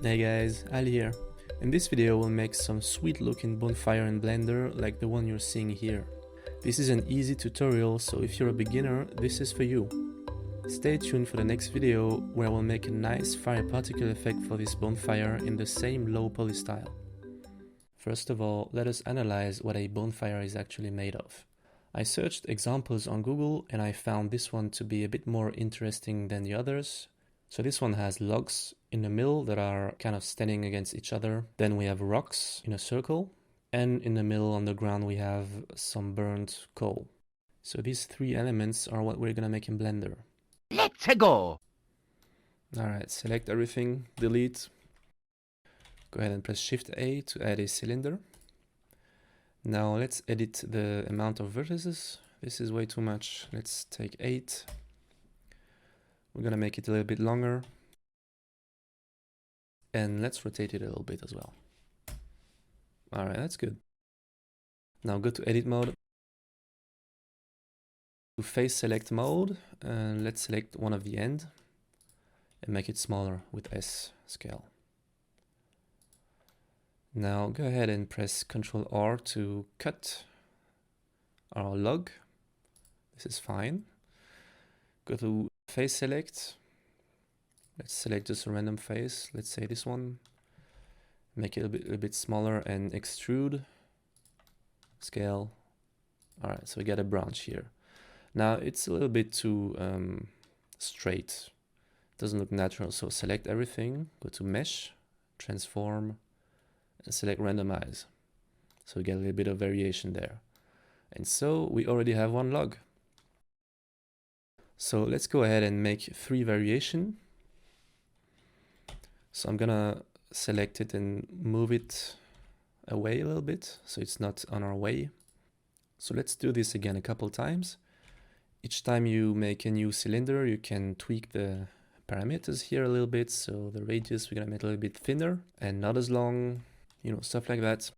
Hey guys, Al here. In this video we'll make some sweet looking bonfire in Blender like the one you're seeing here. This is an easy tutorial, so if you're a beginner, this is for you. Stay tuned for the next video where we'll make a nice fire particle effect for this bonfire in the same low poly style. First of all, let us analyze what a bonfire is actually made of. I searched examples on Google and I found this one to be a bit more interesting than the others. So this one has logs in the middle that are kind of standing against each other. Then we have rocks in a circle. And in the middle on the ground we have some burnt coal. So these three elements are what we're gonna make in Blender. Let's go! Alright, select everything, delete. Go ahead and press Shift A to add a cylinder. Now let's edit the amount of vertices. This is way too much. Let's take 8. We're gonna make it a little bit longer. And let's rotate it a little bit as well. Alright, that's good. Now go to edit mode. To face select mode, and let's select one of the end and make it smaller with S scale. Now go ahead and press Ctrl R to cut our log. This is fine. Go to face select. Let's select just a random face. Let's say this one. Make it a bit smaller and extrude. Scale. Alright, so we get a branch here. Now it's a little bit too straight. Doesn't look natural. So select everything. Go to mesh, transform, and select randomize. So we get a little bit of variation there. And so we already have one log. So let's go ahead and make 3 variation. So I'm gonna select it and move it away a little bit so it's not on our way. So let's do this again a couple times. Each time you make a new cylinder, you can tweak the parameters here a little bit. So the radius we're gonna make a little bit thinner and not as long, you know, stuff like that.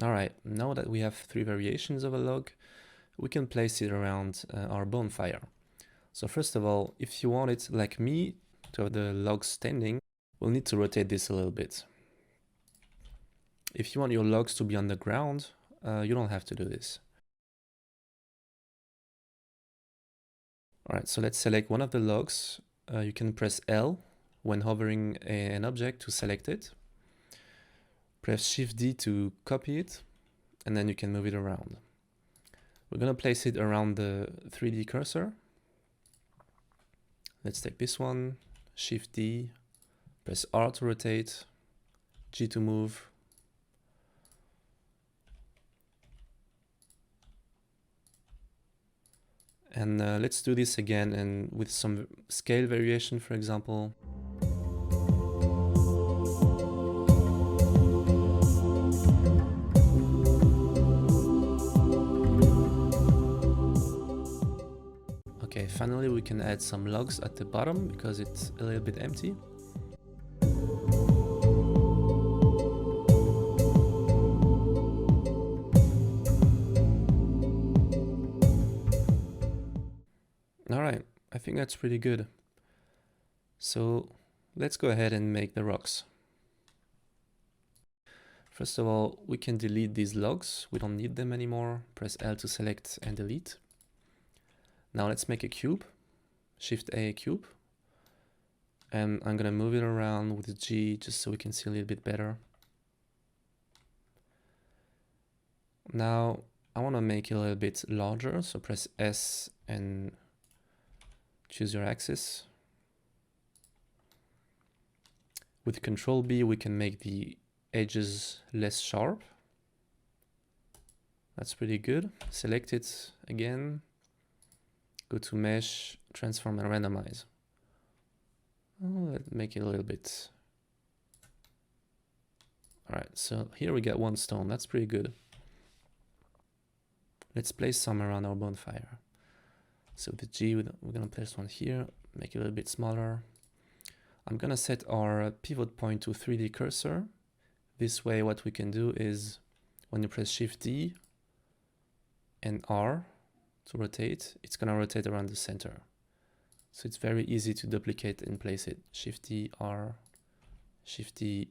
Alright, now that we have 3 variations of a log, we can place it around our bonfire. So first of all, if you want it like me to have the logs standing, we'll need to rotate this a little bit. If you want your logs to be on the ground, you don't have to do this. Alright, so let's select one of the logs. You can press L when hovering an object to select it. Press Shift D to copy it, and then you can move it around. We're gonna place it around the 3D cursor. Let's take this one, Shift D, press R to rotate, G to move. And let's do this again, and with some scale variation, for example. Okay, finally we can add some logs at the bottom because it's a little bit empty. Alright, I think that's pretty good. So let's go ahead and make the rocks. First of all, we can delete these logs. We don't need them anymore. Press L to select and delete. Now let's make a cube. Shift A, cube. And I'm gonna move it around with G just so we can see a little bit better. Now I want to make it a little bit larger, so press S and choose your axis. With Ctrl B we can make the edges less sharp. That's pretty good. Select it again. Go to mesh, transform and randomize. Oh, let's make it a little bit. Alright, so here we get one stone. That's pretty good. Let's place some around our bonfire. So with the G, we're going to place one here, make it a little bit smaller. I'm gonna set our pivot point to 3D cursor. This way what we can do is when you press Shift D and R to rotate, it's gonna rotate around the center. So it's very easy to duplicate and place it. Shift D, R, Shift D,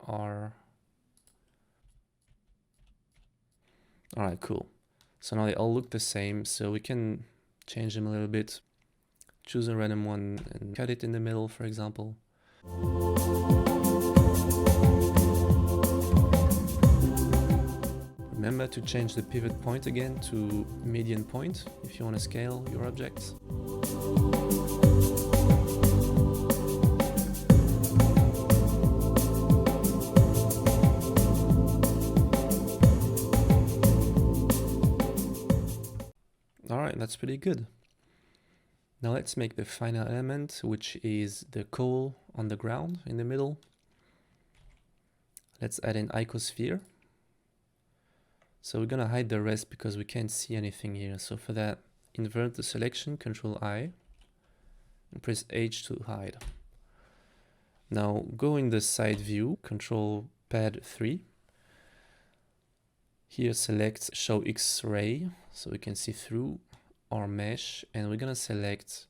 R. All right, cool. So now they all look the same, so we can change them a little bit. Choose a random one and cut it in the middle, for example. Remember to change the pivot point again to median point if you want to scale your objects. Alright, that's pretty good. Now let's make the final element, which is the coal on the ground in the middle. Let's add an icosphere. So we're gonna hide the rest because we can't see anything here. So for that, invert the selection, Control I, and press H to hide. Now go in the side view, Control Pad 3. Here select Show X-ray, so we can see through our mesh, and we're gonna select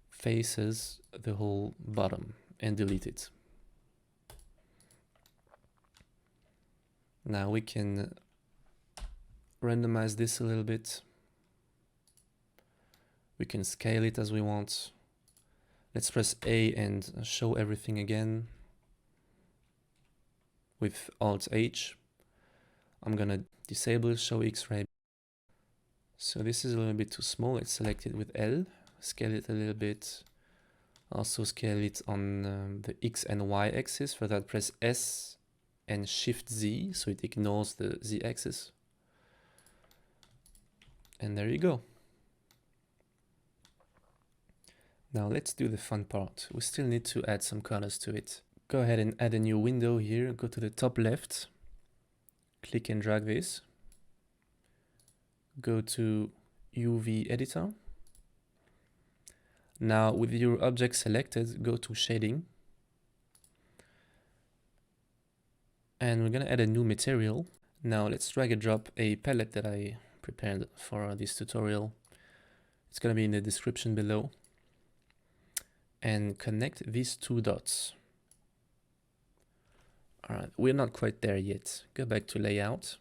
Faces, the whole bottom, and delete it. Now we can randomize this a little bit. We can scale it as we want. Let's press A and show everything again with Alt H. I'm gonna disable Show X-ray. So this is a little bit too small. Let's select it with L, scale it a little bit. Also scale it on the X and Y axis. For that, press S and Shift Z, so it ignores the Z axis. And there you go. Now let's do the fun part. We still need to add some colors to it. Go ahead and add a new window here. Go to the top left. Click and drag this. Go to UV editor. Now with your object selected, go to shading. And we're gonna add a new material. Now let's drag and drop a palette that I prepared for this tutorial. It's gonna be in the description below. And connect these two dots. Alright, we're not quite there yet. Go back to layout.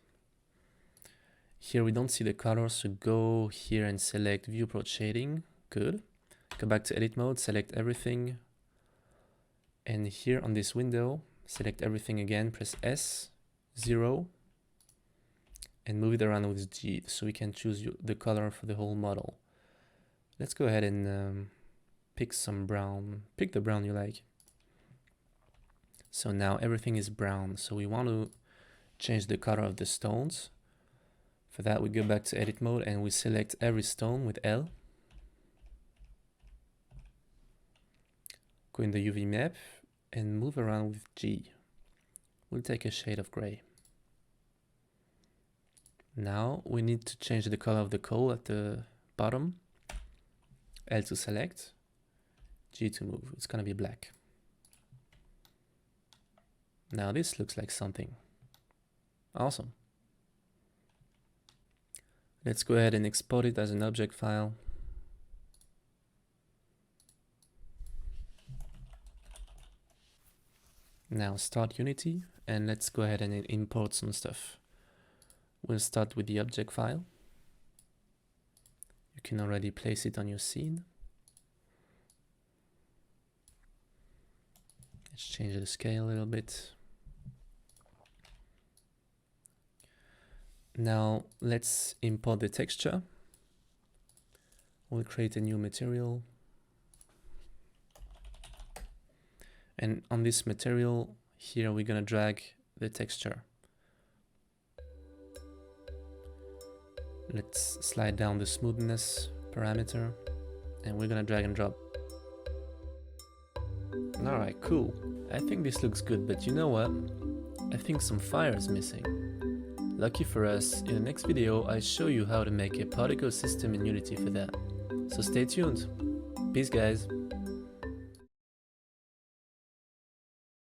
Here we don't see the color, so go here and select View Approach Shading. Good. Go back to edit mode, select everything. And here on this window, select everything again, press S, 0, and move it around with G so we can choose the color for the whole model. Let's go ahead and pick some brown. Pick the brown you like. So now everything is brown. So we want to change the color of the stones. For that, we go back to edit mode and we select every stone with L. Go in the UV map and move around with G. We'll take a shade of gray. Now we need to change the color of the coal at the bottom. L to select, G to move. It's gonna be black. Now this looks like something. Awesome. Let's go ahead and export it as an object file. Now start Unity and let's go ahead and import some stuff. We'll start with the object file. You can already place it on your scene. Let's change the scale a little bit. Now let's import the texture. We'll create a new material. And on this material here, we're gonna drag the texture. Let's slide down the smoothness parameter and we're gonna drag and drop. Alright, cool. I think this looks good, but you know what? I think some fire is missing. Lucky for us, in the next video I show you how to make a particle system in Unity for that. So stay tuned. Peace guys.